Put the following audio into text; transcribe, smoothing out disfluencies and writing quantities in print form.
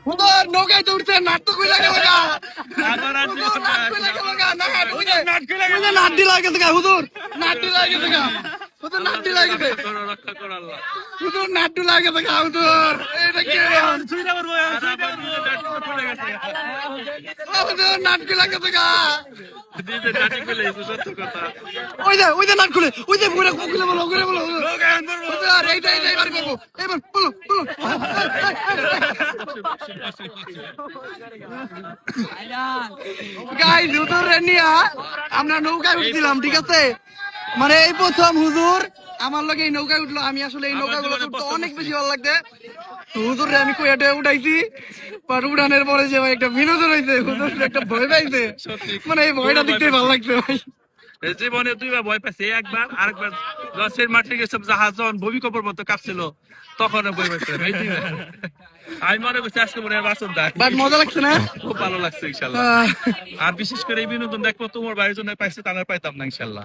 হুজুর নৌকায় উঠছে নাট তো কইলা গেল গা আবার আর হুজুর নাট কইলা গেল গা নাট ঢিলা গেছে গা হুজুর নাট ঢিলা গেছে গা হুজুর নাট ঢিলা গেছে রক্ষা করো আল্লাহ। হুজুর নাট ঢিলা গেছে গা হুজুর এটা কি সুইটা মারবো চলে গেছে হুজুর নাট ঢিলা গেছে গা দিতে ডাটি ফেলে সত্য কথা। ওই যে নাট খুলে ওই যে পুরো খুলে বলো হুজুর এইটাই এবার বলবো এবার বলো গাইস হুজুর নিয়া আমরা নৌকায় উঠছিলাম ঠিক আছে মানে এই প্রথম হুজুর আমার লগে এই নৌকায় উঠলো আমি আসলে এই নৌকাগুলো উঠতে অনেক বেশি ভালো লাগছে হুজুর আমি কুয়াটে উঠাইছি বাট উঠানোর পরে যে ভাই একটা বিনোদন হয়েছে হুজুর একটা ভয় পাইছে মানে এই ভয়টা দেখতেই ভালো লাগছে ভাই জীবনে দুইবার ভয় পাইছে একবার আরেকবার লসের মাঠে গেছিলাম জাহাজ যখন ভূমিকম্পের মতো কাঁপছিল তখন ভয় পাইছে আমি মনে করছি আজকে মনে হয় বাসন দেয় বাট মজা লাগছে না খুব ভালো লাগছে ইনশাল্লাহ আর বিশেষ করে এই বিনোদন দেখবো তোমার ভাইয়ের জন্য পাইছে তা না পাইতাম না ইনশাল্লাহ